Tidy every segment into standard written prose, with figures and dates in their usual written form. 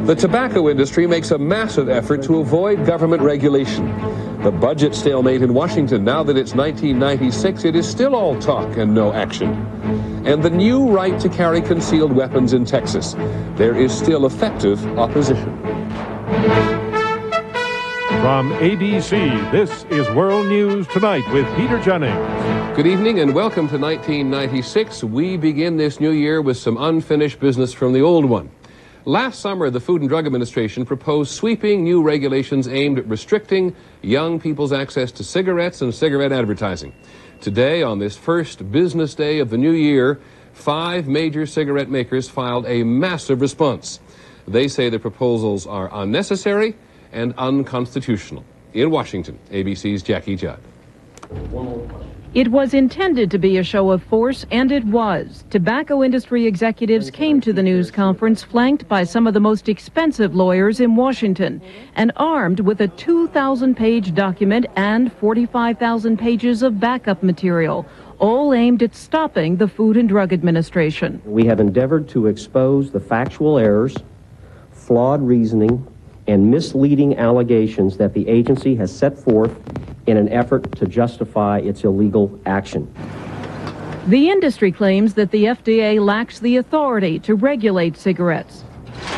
The tobacco industry makes a massive effort to avoid government regulation. The budget stalemate in Washington, now that it's 1996, it is still all talk and no action. And the new right to carry concealed weapons in Texas, there is still effective opposition. From ABC, this is World News Tonight with Peter Jennings. Good evening and welcome to 1996. We begin this new year with some unfinished business from the old one. Last summer, the Food and Drug Administration proposed sweeping new regulations aimed at restricting young people's access to cigarettes and cigarette advertising. Today, on this first business day of the new year, 5 major cigarette makers filed a massive response. They say the proposals are unnecessary and unconstitutional. In Washington, ABC's Jackie Judd. It was intended to be a show of force, and it was. Tobacco industry executives came to the news conference flanked by some of the most expensive lawyers in Washington and armed with a 2,000-page document and 45,000 pages of backup material, all aimed at stopping the Food and Drug Administration. We have endeavored to expose the factual errors, flawed reasoning, and misleading allegations that the agency has set forth in an effort to justify its illegal action. The industry claims that the FDA lacks the authority to regulate cigarettes,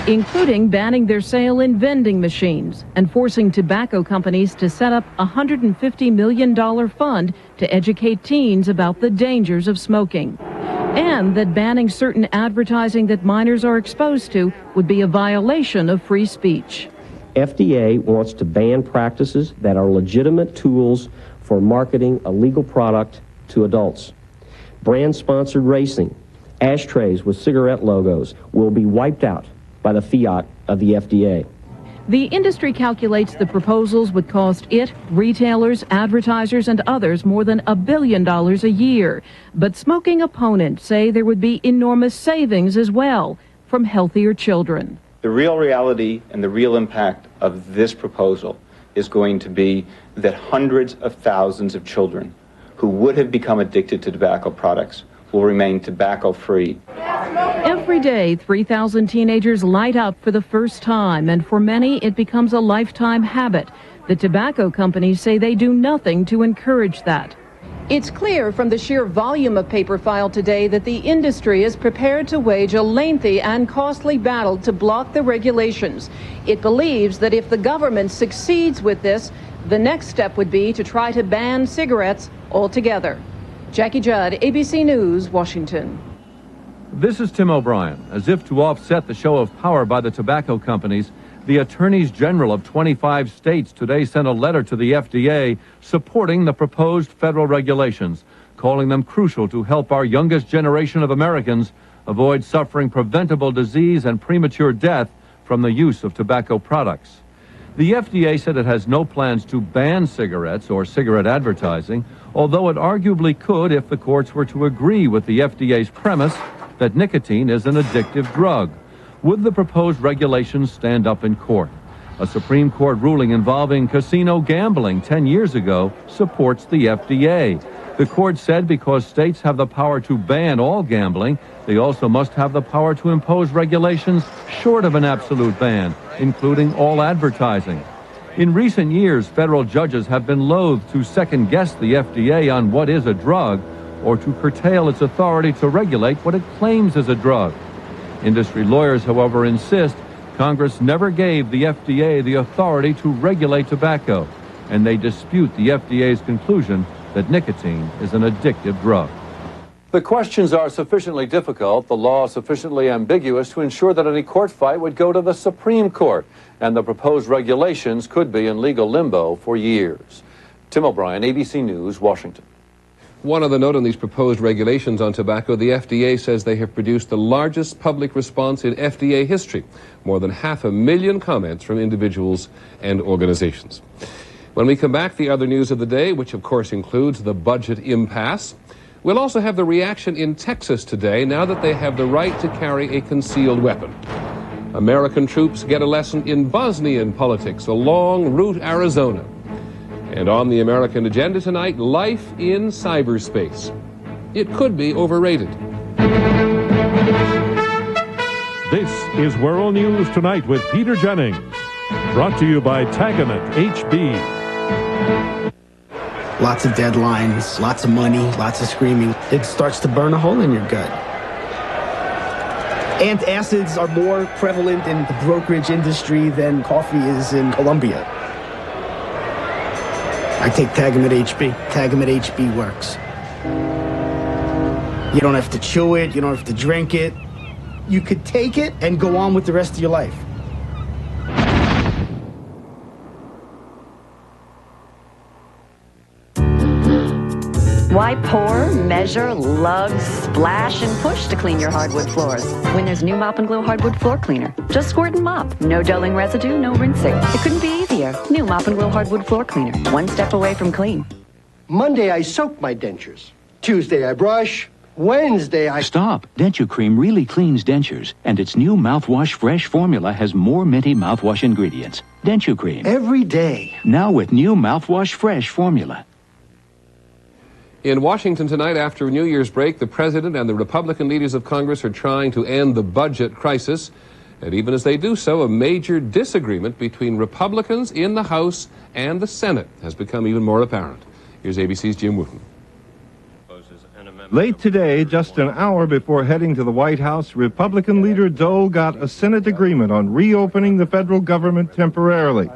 including banning their sale in vending machines and forcing tobacco companies to set up a $150 million fund to educate teens about the dangers of smoking, and that banning certain advertising that minors are exposed to would be a violation of free speech. FDA wants to ban practices that are legitimate tools for marketing a legal product to adults. Brand-sponsored racing, ashtrays with cigarette logos will be wiped out by the fiat of the FDA. The industry calculates the proposals would cost it, retailers, advertisers, and others more than $1 billion a year. But smoking opponents say there would be enormous savings as well from healthier children. The real reality and the real impact of this proposal is going to be that hundreds of thousands of children who would have become addicted to tobacco products will remain tobacco-free. Every day, 3,000 teenagers light up for the first time, and for many, it becomes a lifetime habit. The tobacco companies say they do nothing to encourage that. It's clear from the sheer volume of paper filed today that the industry is prepared to wage a lengthy and costly battle to block the regulations. It believes that if the government succeeds with this, the next step would be to try to ban cigarettes altogether. Jackie Judd, ABC News, Washington. This is Tim O'Brien. As if to offset the show of power by the tobacco companies, the attorneys general of 25 states today sent a letter to the FDA supporting the proposed federal regulations, calling them crucial to help our youngest generation of Americans avoid suffering preventable disease and premature death from the use of tobacco products. The FDA said it has no plans to ban cigarettes or cigarette advertising, although it arguably could if the courts were to agree with the FDA's premise that nicotine is an addictive drug. Would the proposed regulations stand up in court? A Supreme Court ruling involving casino gambling 10 years ago supports the FDA. The court said because states have the power to ban all gambling, they also must have the power to impose regulations short of an absolute ban, including all advertising. In recent years, federal judges have been loath to second-guess the FDA on what is a drug or to curtail its authority to regulate what it claims is a drug. Industry lawyers, however, insist Congress never gave the FDA the authority to regulate tobacco, and they dispute the FDA's conclusion that nicotine is an addictive drug. The questions are sufficiently difficult, the law sufficiently ambiguous to ensure that any court fight would go to the Supreme Court, and the proposed regulations could be in legal limbo for years. Tim O'Brien, ABC News, Washington. One other note on these proposed regulations on tobacco, the FDA says they have produced the largest public response in FDA history. More than 500,000 comments from individuals and organizations. When we come back, the other news of the day, which of course includes the budget impasse. We'll also have the reaction in Texas today now that they have the right to carry a concealed weapon. American troops get a lesson in Bosnian politics along Route Arizona. And on the American agenda tonight, life in cyberspace. It could be overrated. This is World News Tonight with Peter Jennings. Brought to you by Tagamet HB. Lots of deadlines, lots of money, lots of screaming. It starts to burn a hole in your gut. Antacids are more prevalent in the brokerage industry than coffee is in Colombia. I take Tagamet HB. Tagamet HB works. You don't have to chew it, you don't have to drink it. You could take it and go on with the rest of your life. Why pour, measure, lug, splash, and push to clean your hardwood floors when there's new Mop & Glow Hardwood Floor Cleaner? Just squirt and mop. No dulling residue, no rinsing. It couldn't be easier. New Mop & Glow Hardwood Floor Cleaner. One step away from clean. Monday, I soak my dentures. Tuesday, I brush. Wednesday, I... Stop. Denture Cream really cleans dentures, and its new Mouthwash Fresh formula has more minty mouthwash ingredients. Denture Cream. Every day. Now with new Mouthwash Fresh formula. In Washington tonight, after New Year's break, the president and the Republican leaders of Congress are trying to end the budget crisis. And even as they do so, a major disagreement between Republicans in the House and the Senate has become even more apparent. Here's ABC's Jim Wooten. Late today, just an hour before heading to the White House, Republican leader Dole got a Senate agreement on reopening the federal government temporarily,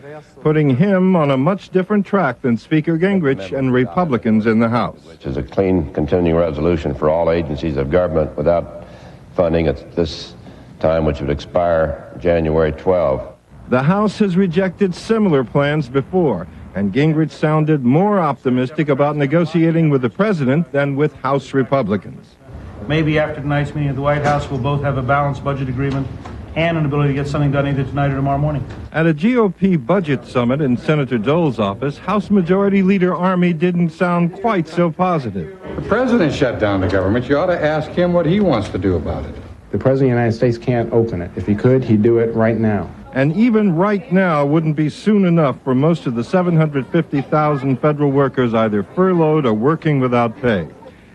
putting him on a much different track than Speaker Gingrich and Republicans in the House. Which is a clean continuing resolution for all agencies of government without funding at this time, which would expire January 12. The House has rejected similar plans before, and Gingrich sounded more optimistic about negotiating with the president than with House Republicans. Maybe after tonight's meeting at the White House, we'll both have a balanced budget agreement and an ability to get something done either tonight or tomorrow morning. At a GOP budget summit in Senator Dole's office, House Majority Leader Armey didn't sound quite so positive. The president shut down the government. You ought to ask him what he wants to do about it. The president of the United States can't open it. If he could, he'd do it right now. And even right now wouldn't be soon enough for most of the 750,000 federal workers either furloughed or working without pay.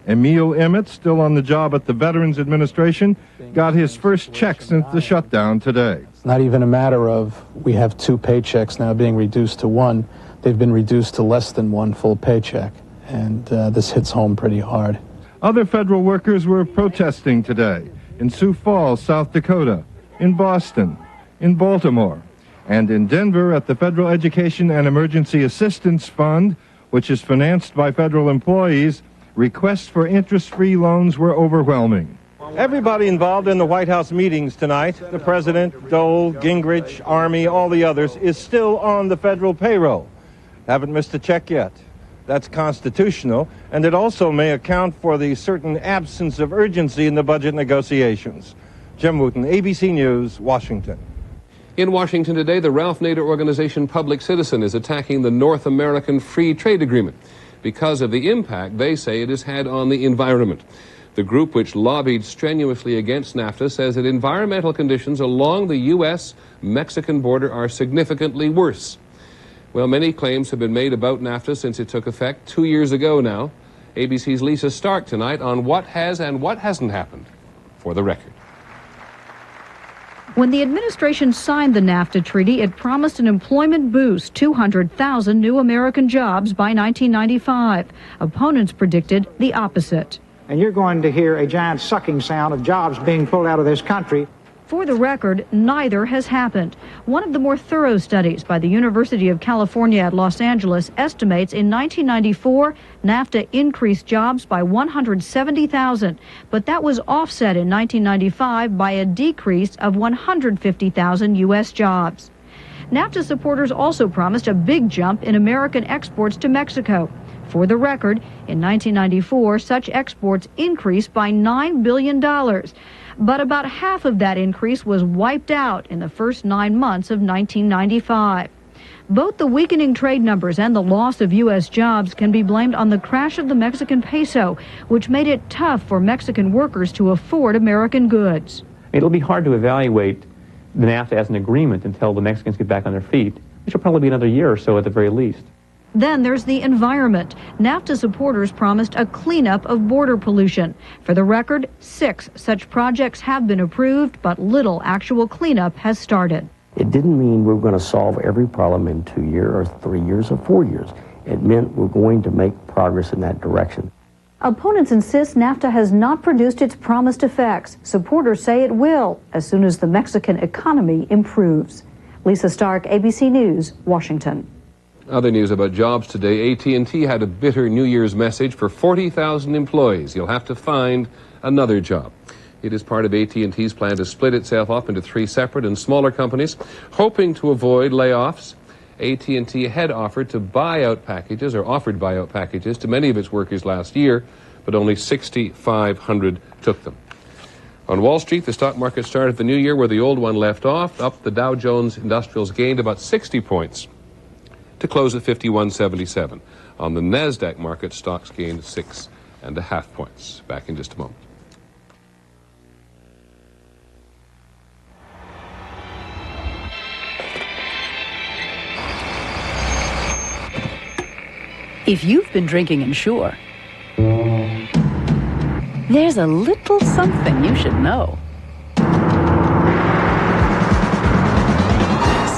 Emil Emmett, still on the job at the Veterans Administration, got his first check since the shutdown today. It's not even a matter of we have two paychecks now being reduced to one. They've been reduced to less than one full paycheck, and this hits home pretty hard. Other federal workers were protesting today in Sioux Falls, South Dakota, in Boston, in Baltimore, and in Denver at the Federal Education and Emergency Assistance Fund, which is financed by federal employees. Requests for interest-free loans were overwhelming. Everybody involved in the White House meetings tonight, the president, Dole, Gingrich, Armey, all the others, is still on the federal payroll. Haven't missed a check yet. That's constitutional, and it also may account for the certain absence of urgency in the budget negotiations. Jim Wooten, ABC News, Washington. In Washington today, the Ralph Nader organization Public Citizen is attacking the North American Free Trade Agreement because of the impact they say it has had on the environment. The group, which lobbied strenuously against NAFTA, says that environmental conditions along the U.S.-Mexican border are significantly worse. Well, many claims have been made about NAFTA since it took effect 2 years ago now. ABC's Lisa Stark tonight on what has and what hasn't happened. For the record. When the administration signed the NAFTA treaty, it promised an employment boost, 200,000 new American jobs by 1995. Opponents predicted the opposite. And you're going to hear a giant sucking sound of jobs being pulled out of this country. For the record, neither has happened. One of the more thorough studies by the University of California at Los Angeles estimates in 1994, NAFTA increased jobs by 170,000, but that was offset in 1995 by a decrease of 150,000 U.S. jobs. NAFTA supporters also promised a big jump in American exports to Mexico. For the record, in 1994, such exports increased by $9 billion. But about half of that increase was wiped out in the first 9 months of 1995. Both the weakening trade numbers and the loss of U.S. jobs can be blamed on the crash of the Mexican peso, which made it tough for Mexican workers to afford American goods. It'll be hard to evaluate the NAFTA as an agreement until the Mexicans get back on their feet, which will probably be another year or so at the very least. Then there's the environment. NAFTA supporters promised a cleanup of border pollution. For the record, 6 such projects have been approved, but little actual cleanup has started. It didn't mean we were going to solve every problem in 2 years or 3 years or 4 years. It meant we're going to make progress in that direction. Opponents insist NAFTA has not produced its promised effects. Supporters say it will, as soon as the Mexican economy improves. Lisa Stark, ABC News, Washington. Other news about jobs today. AT&T had a bitter New Year's message for 40,000 employees. You'll have to find another job. It is part of AT&T's plan to split itself up into 3 separate and smaller companies, hoping to avoid layoffs. AT&T had offered buyout packages to many of its workers last year, but only 6,500 took them. On Wall Street, the stock market started the new year where the old one left off. Up, the Dow Jones Industrials gained about 60 points to close at 51.77. On the NASDAQ market, stocks gained 6.5 points. Back in just a moment. If you've been drinking Ensure, there's a little something you should know.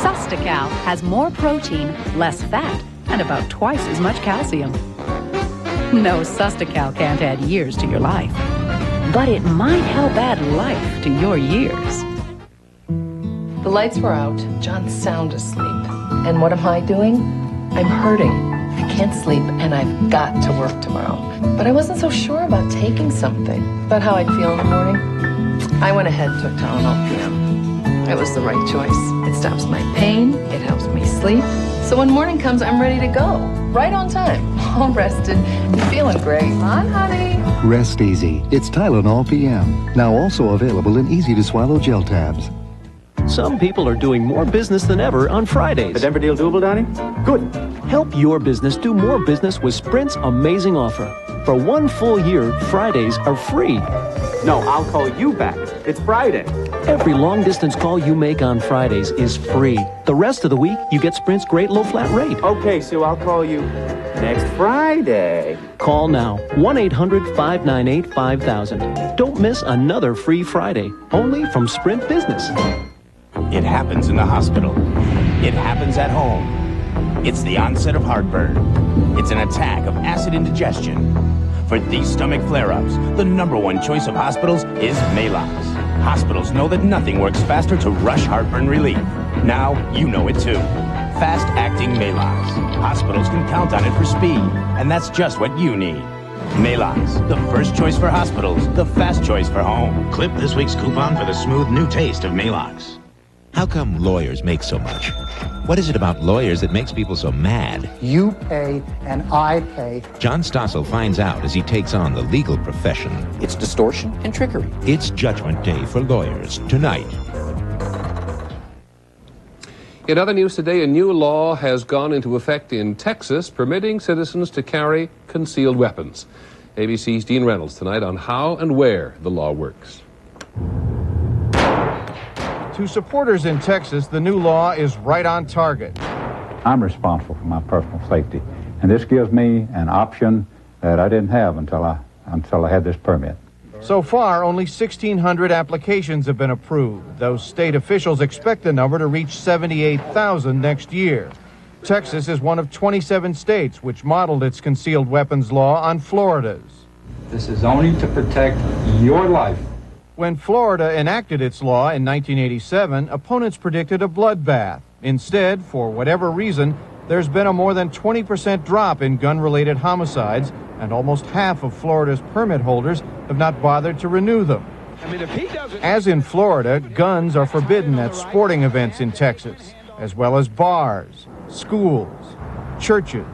Sustacal has more protein, less fat, and about twice as much calcium. No, Sustacal can't add years to your life, but it might help add life to your years. The lights were out, John's sound asleep. And what am I doing? I'm hurting. I can't sleep, and I've got to work tomorrow. But I wasn't so sure about taking something, about how I'd feel in the morning. I went ahead and took Tylenol PM. It was the right choice. It stops my pain, it helps me sleep. So when morning comes, I'm ready to go. Right on time, all rested, and feeling great. Come on, honey. Rest easy. It's Tylenol PM. Now also available in easy-to-swallow gel tabs. Some people are doing more business than ever on Fridays. The Denver deal doable, Donnie? Good. Help your business do more business with Sprint's amazing offer. For 1 full year, Fridays are free. No, I'll call you back. It's Friday. Every long-distance call you make on Fridays is free. The rest of the week, you get Sprint's great low flat rate. Okay, so I'll call you next Friday. Call now. 1-800-598-5000. Don't miss another free Friday. Only from Sprint Business. It happens in the hospital. It happens at home. It's the onset of heartburn. It's an attack of acid indigestion. For these stomach flare-ups, the #1 choice of hospitals is Maalox. Hospitals know that nothing works faster to rush heartburn relief. Now you know it too. Fast-acting Maalox. Hospitals can count on it for speed, and that's just what you need. Maalox, the first choice for hospitals, the fast choice for home. Clip this week's coupon for the smooth new taste of Maalox. How come lawyers make so much? What is it about lawyers that makes people so mad? You pay and I pay. John Stossel finds out as he takes on the legal profession. It's distortion and trickery. It's Judgment Day for lawyers tonight. In other news today, a new law has gone into effect in Texas permitting citizens to carry concealed weapons. ABC's Dean Reynolds tonight on how and where the law works. To supporters in Texas, the new law is right on target. I'm responsible for my personal safety, and this gives me an option that I didn't have until I had this permit. So far, only 1,600 applications have been approved. Those state officials expect the number to reach 78,000 next year. Texas is one of 27 states which modeled its concealed weapons law on Florida's. This is only to protect your life. When Florida enacted its law in 1987, opponents predicted a bloodbath. Instead, for whatever reason, there's been a more than 20% drop in gun-related homicides, and almost half of Florida's permit holders have not bothered to renew them. As in Florida, guns are forbidden at sporting events in Texas, as well as bars, schools, churches,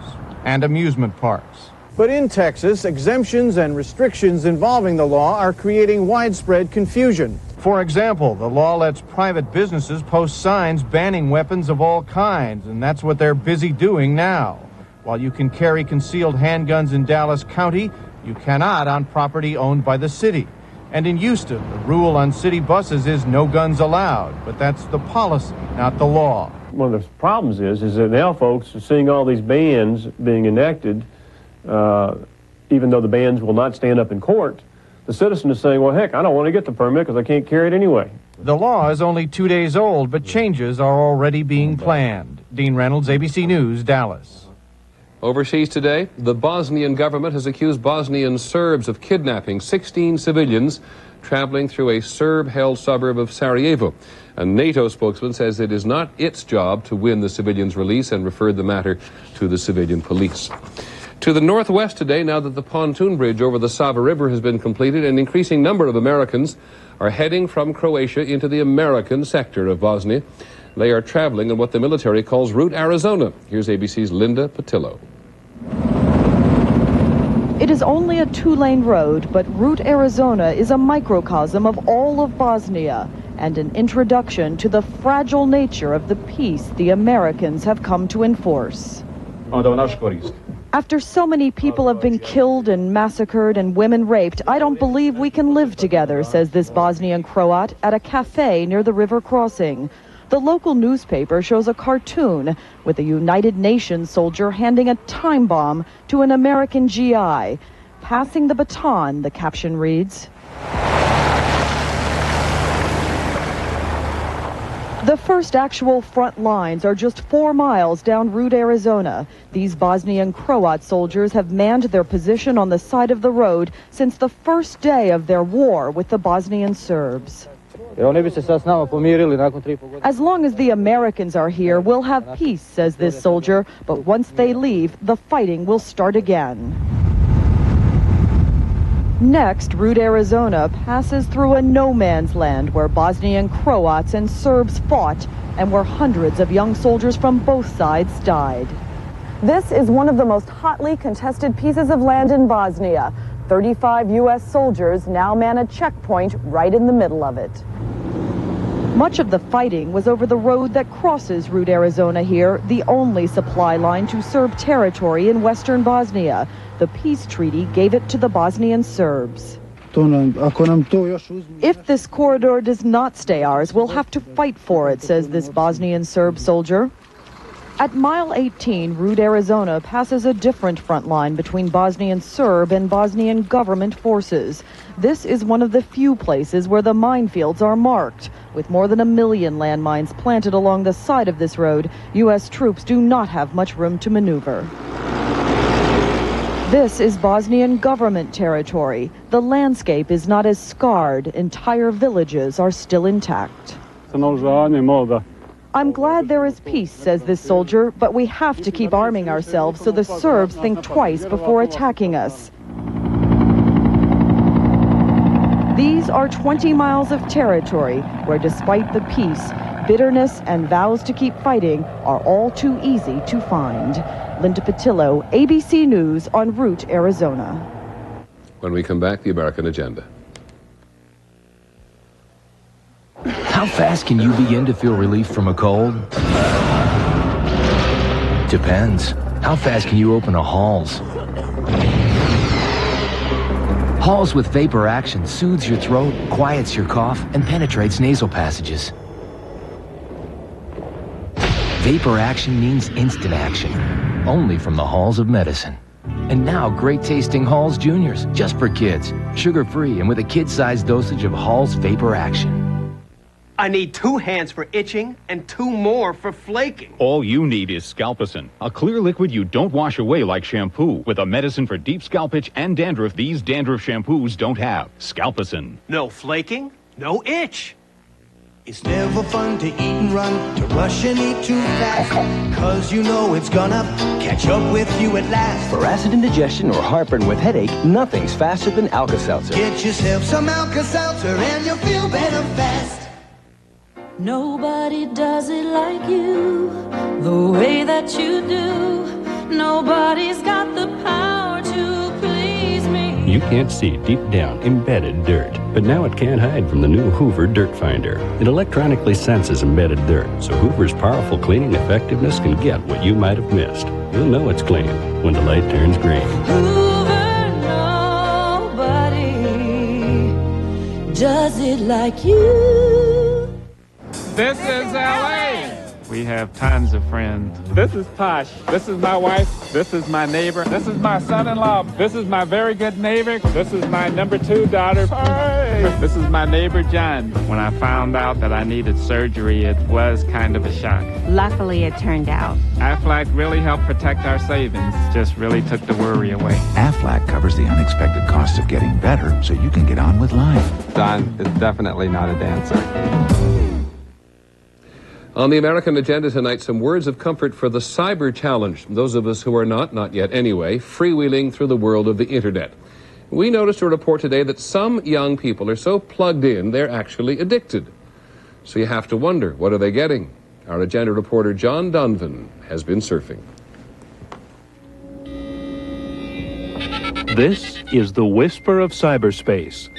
and amusement parks. But in Texas, exemptions and restrictions involving the law are creating widespread confusion. For example, the law lets private businesses post signs banning weapons of all kinds, and that's what they're busy doing now. While you can carry concealed handguns in Dallas County, you cannot on property owned by the city. And in Houston, the rule on city buses is no guns allowed, but that's the policy, not the law. one of the problems is that now folks are seeing all these bans being enacted, even though the bans will not stand up in court. The citizen is saying, well, heck, I don't want to get the permit because I can't carry it anyway. The law is only 2 days old, but changes are already being planned. Dean Reynolds, ABC News, Dallas. Overseas today, the Bosnian government has accused Bosnian Serbs of kidnapping 16 civilians traveling through a Serb-held suburb of Sarajevo. A NATO spokesman says it is not its job to win the civilians' release and referred the matter to the civilian police. To the northwest today, now that the pontoon bridge over the Sava River has been completed, an increasing number of Americans are heading from Croatia into the American sector of Bosnia. They are traveling on what the military calls Route Arizona. Here's ABC's Linda Patillo. It is only a 2-lane road, but Route Arizona is a microcosm of all of Bosnia and an introduction to the fragile nature of the peace the Americans have come to enforce. After so many people have been killed and massacred and women raped, I don't believe we can live together, says this Bosnian Croat at a cafe near the river crossing. The local newspaper shows a cartoon with a United Nations soldier handing a time bomb to an American GI. Passing the baton, the caption reads. The first actual front lines are just 4 miles down Route Arizona. These Bosnian Croat soldiers have manned their position on the side of the road since the first day of their war with the Bosnian Serbs. As long as the Americans are here, we'll have peace, says this soldier. But once they leave, the fighting will start again. Next, Route Arizona passes through a no-man's land where Bosnian Croats and Serbs fought and where hundreds of young soldiers from both sides died. This is one of the most hotly contested pieces of land in Bosnia. 35 U.S. soldiers now man a checkpoint right in the middle of it. Much of the fighting was over the road that crosses Route Arizona here, the only supply line to Serb territory in western Bosnia. The peace treaty gave it to the Bosnian Serbs. If this corridor does not stay ours, we'll have to fight for it, says this Bosnian Serb soldier. At mile 18, Route Arizona passes a different front line between Bosnian Serb and Bosnian government forces. This is one of the few places where the minefields are marked. With more than 1 million landmines planted along the side of this road, U.S. troops do not have much room to maneuver. This is Bosnian government territory. The landscape is not as scarred. Entire villages are still intact. I'm glad there is peace, says this soldier, but we have to keep arming ourselves so the Serbs think twice before attacking us. These are 20 miles of territory where, despite the peace, bitterness and vows to keep fighting are all too easy to find. Linda Patillo, ABC News on Route Arizona. When we come back, the American Agenda. How fast can you begin to feel relief from a cold? Depends. How fast can you open a Halls? Halls with vapor action soothes your throat, quiets your cough, and penetrates nasal passages. Vapor action means instant action, only from the Halls of Medicine. And now great tasting Halls Juniors, just for kids, sugar-free and with a kid-sized dosage of Halls Vapor Action. I need 2 hands for itching and 2 more for flaking. All you need is Scalpicin, a clear liquid you don't wash away like shampoo, with a medicine for deep scalp itch and dandruff these dandruff shampoos don't have. Scalpicin. No flaking, no itch. It's never fun to eat and run, to rush and eat too fast, 'cause you know it's gonna catch up with you at last. For acid indigestion or heartburn with headache, nothing's faster than Alka-Seltzer. Get yourself some Alka-Seltzer and you'll feel better fast. Nobody does it like you, the way that you do. Nobody's got the power to please me. You can't see deep down embedded dirt, but now it can't hide from the new Hoover Dirt Finder. It electronically senses embedded dirt, so Hoover's powerful cleaning effectiveness can get what you might have missed. You'll know it's clean when the light turns green. Hoover, nobody does it like you. This is LA. We have tons of friends. This is Tosh. This is my wife. This is my neighbor. This is my son-in-law. This is my very good neighbor. This is my number 2 daughter. Hi. This is my neighbor, John. When I found out that I needed surgery, it was kind of a shock. Luckily, it turned out. Aflac really helped protect our savings. Just really took the worry away. Aflac covers the unexpected costs of getting better so you can get on with life. Don is definitely not a dancer. On the American agenda tonight, some words of comfort for the cyber challenge. Those of us who are not yet anyway, freewheeling through the world of the internet. We noticed a report today that some young people are so plugged in, they're actually addicted. So you have to wonder, what are they getting? Our agenda reporter John Dunvan has been surfing. This is the whisper of cyberspace.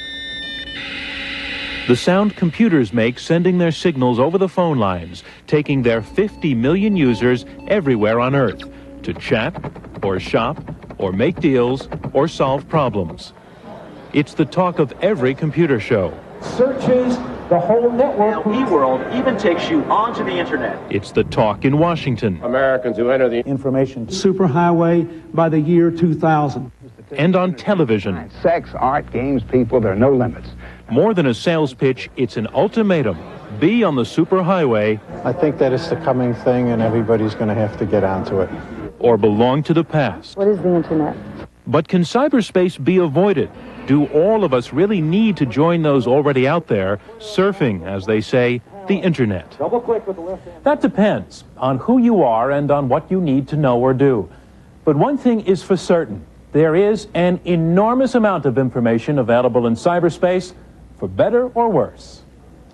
The sound computers make sending their signals over the phone lines, taking their 50 million users everywhere on Earth to chat, or shop, or make deals, or solve problems. It's the talk of every computer show. Searches the whole network. eWorld even takes you onto the internet. It's the talk in Washington. Americans who enter the information superhighway by the year 2000. And on television. Sex, art, games, people, there are no limits. More than a sales pitch, it's an ultimatum. Be on the superhighway. I think that it's the coming thing and everybody's going to have to get onto it. Or belong to the past. What is the internet? But can cyberspace be avoided? Do all of us really need to join those already out there, surfing, as they say, the internet? Double click with the left hand. That depends on who you are and on what you need to know or do. But one thing is for certain. There is an enormous amount of information available in cyberspace, for better or worse.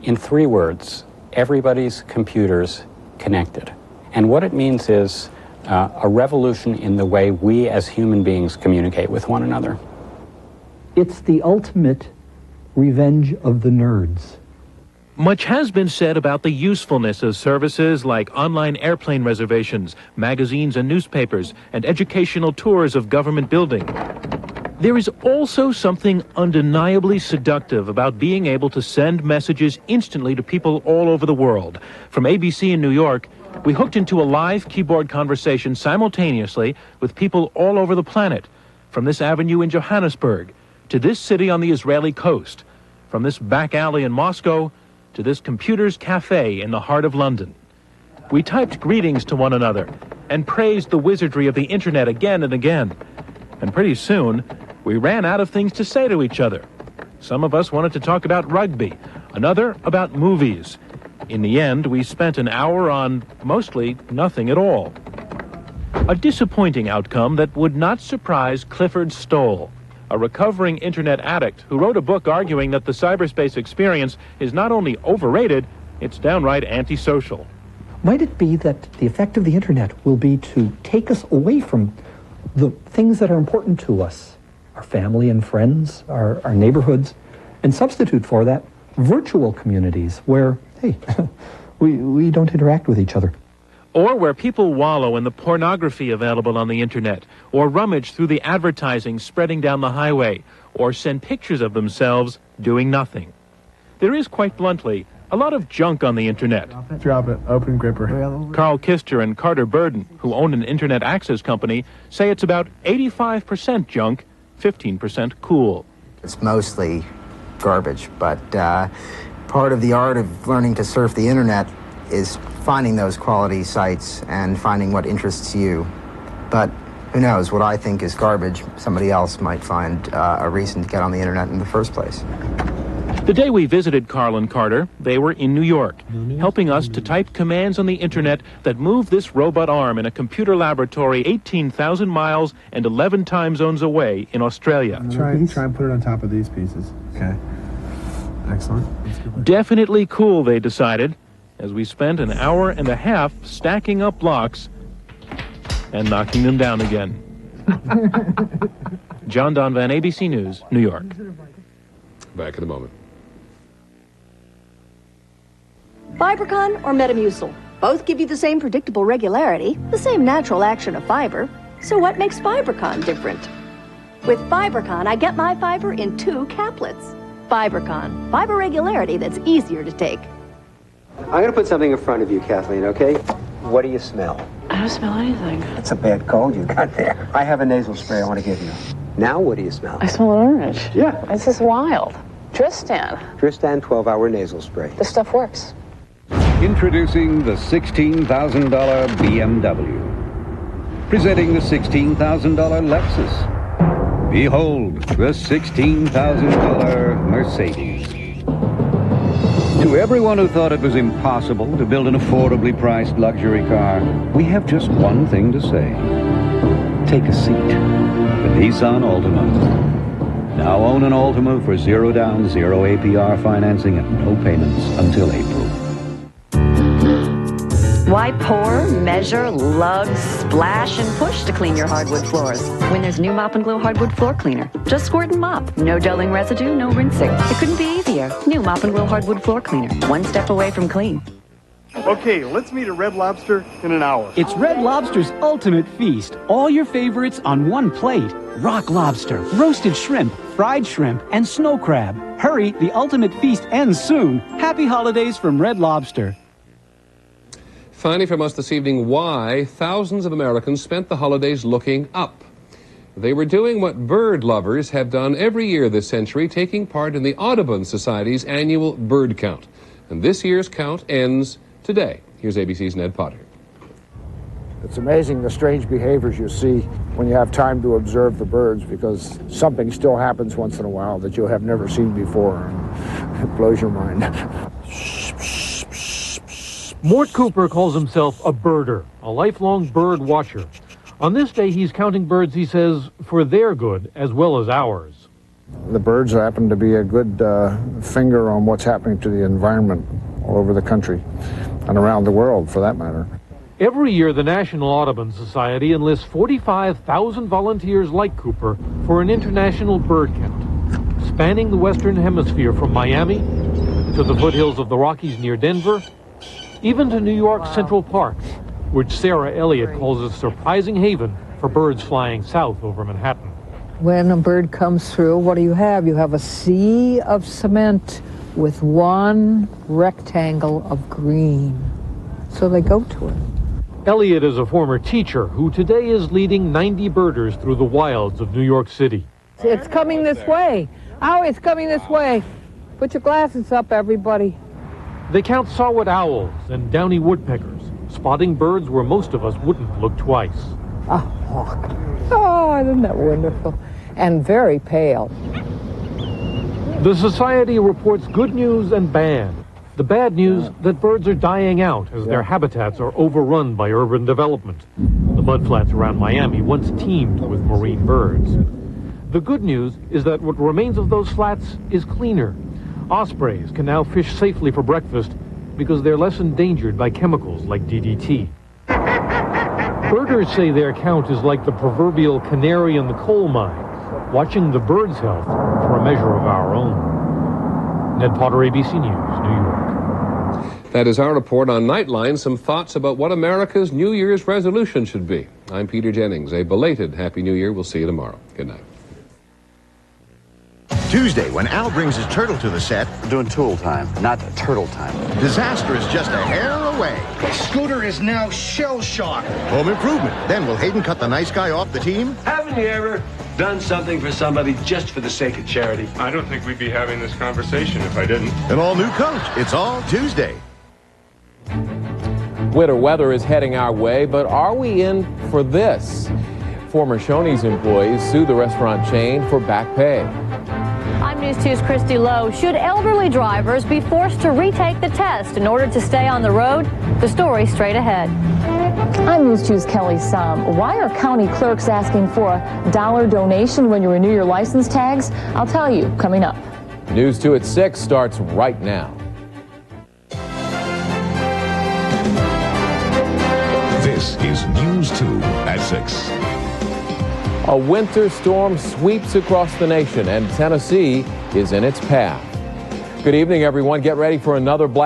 In 3 words, everybody's computer's connected. And what it means is a revolution in the way we as human beings communicate with one another. It's the ultimate revenge of the nerds. Much has been said about the usefulness of services like online airplane reservations, magazines and newspapers, and educational tours of government buildings. There is also something undeniably seductive about being able to send messages instantly to people all over the world. From ABC in New York, we hooked into a live keyboard conversation simultaneously with people all over the planet. From this avenue in Johannesburg, to this city on the Israeli coast, from this back alley in Moscow, to this computer's cafe in the heart of London. We typed greetings to one another and praised the wizardry of the internet again and again. And pretty soon, we ran out of things to say to each other. Some of us wanted to talk about rugby, another about movies. In the end, we spent an hour on mostly nothing at all. A disappointing outcome that would not surprise Clifford Stoll, a recovering internet addict who wrote a book arguing that the cyberspace experience is not only overrated, it's downright antisocial. Might it be that the effect of the internet will be to take us away from the things that are important to us, our family and friends, our neighborhoods, and substitute for that virtual communities where, hey, we don't interact with each other? Or where people wallow in the pornography available on the internet, or rummage through the advertising spreading down the highway, or send pictures of themselves doing nothing. There is, quite bluntly, a lot of junk on the internet. Drop it. Open gripper. Carl Kister and Carter Burden, who own an internet access company, say it's about 85% junk, 15% cool. It's mostly garbage, but part of the art of learning to surf the internet is finding those quality sites and finding what interests you. But who knows, what I think is garbage, somebody else might find a reason to get on the internet in the first place. The day we visited Carl and Carter, they were in New York, helping us to type commands on the internet that move this robot arm in a computer laboratory 18,000 miles and 11 time zones away in Australia. Try and put it on top of these pieces. Okay. Excellent. Definitely cool, they decided, as we spent an hour and a half stacking up blocks and knocking them down again. John Donvan, ABC News, New York. Back in a moment. Fibercon or Metamucil? Both give you the same predictable regularity, the same natural action of fiber. So what makes Fibercon different? With Fibercon, I get my fiber in 2 caplets. Fibercon, fiber regularity that's easier to take. I'm going to put something in front of you, Kathleen, okay? What do you smell? I don't smell anything. It's a bad cold you got there. I have a nasal spray I want to give you. Now what do you smell? I smell an orange. Yeah. This is wild. Tristan. Tristan 12-hour nasal spray. This stuff works. Introducing the $16,000 BMW. Presenting the $16,000 Lexus. Behold, the $16,000 Mercedes. To everyone who thought it was impossible to build an affordably priced luxury car, we have just one thing to say. Take a seat. The Nissan Altima. Now own an Altima for 0 down, 0 APR financing and no payments until April. Why pour, measure, lug, splash, and push to clean your hardwood floors when there's new Mop & Glow Hardwood Floor Cleaner? Just squirt and mop. No dulling residue, no rinsing. It couldn't be easier. New Mop & Glow Hardwood Floor Cleaner. One step away from clean. Okay, let's meet at Red Lobster in an hour. It's Red Lobster's ultimate feast. All your favorites on one plate. Rock lobster, roasted shrimp, fried shrimp, and snow crab. Hurry, the ultimate feast ends soon. Happy holidays from Red Lobster. Finally from us this evening, why thousands of Americans spent the holidays looking up. They were doing what bird lovers have done every year this century, taking part in the Audubon Society's annual bird count. And this year's count ends today. Here's ABC's Ned Potter. It's amazing the strange behaviors you see when you have time to observe the birds, because something still happens once in a while that you have never seen before, and it blows your mind. Mort Cooper calls himself a birder, a lifelong bird watcher. On this day, he's counting birds, he says, for their good as well as ours. The birds happen to be a good finger on what's happening to the environment all over the country and around the world, for that matter. Every year, the National Audubon Society enlists 45,000 volunteers like Cooper for an international bird count, spanning the Western Hemisphere from Miami to the foothills of the Rockies near Denver, even to New York's Central Park, which Sarah Elliott calls a surprising haven for birds flying south over Manhattan. When a bird comes through, what do? You have a sea of cement with one rectangle of green. So they go to it. Elliott is a former teacher who today is leading 90 birders through the wilds of New York City. It's coming this way. Oh, it's coming this way. Put your glasses up, everybody. They count saw-whet owls and downy woodpeckers, spotting birds where most of us wouldn't look twice. A hawk. Oh, isn't that wonderful? And very pale. The Society reports good news and bad. The bad news, that birds are dying out as their habitats are overrun by urban development. The mudflats around Miami once teemed with marine birds. The good news is that what remains of those flats is cleaner. Ospreys can now fish safely for breakfast because they're less endangered by chemicals like DDT. Birders say their count is like the proverbial canary in the coal mine, watching the birds' health for a measure of our own. Ned Potter, ABC News, New York. That is our report on Nightline, some thoughts about what America's New Year's resolution should be. I'm Peter Jennings. A belated Happy New Year. We'll see you tomorrow. Good night. Tuesday, when Al brings his turtle to the set. We're doing tool time, not turtle time. Disaster is just a hair away. Scooter is now shell-shocked. Home improvement. Then will Hayden cut the nice guy off the team? Haven't you ever done something for somebody just for the sake of charity? I don't think we'd be having this conversation if I didn't. An all-new coach. It's all Tuesday. Winter weather is heading our way, but are we in for this? Former Shoney's employees sue the restaurant chain for back pay. I'm News 2's Christy Lowe. Should elderly drivers be forced to retake the test in order to stay on the road? The story straight ahead. I'm News 2's Kelly Sum. Why are county clerks asking for a $1 donation when you renew your license tags? I'll tell you coming up. News 2 at 6 starts right now. This is News 2 at 6. A winter storm sweeps across the nation, and Tennessee is in its path. Good evening, everyone. Get ready for another blast.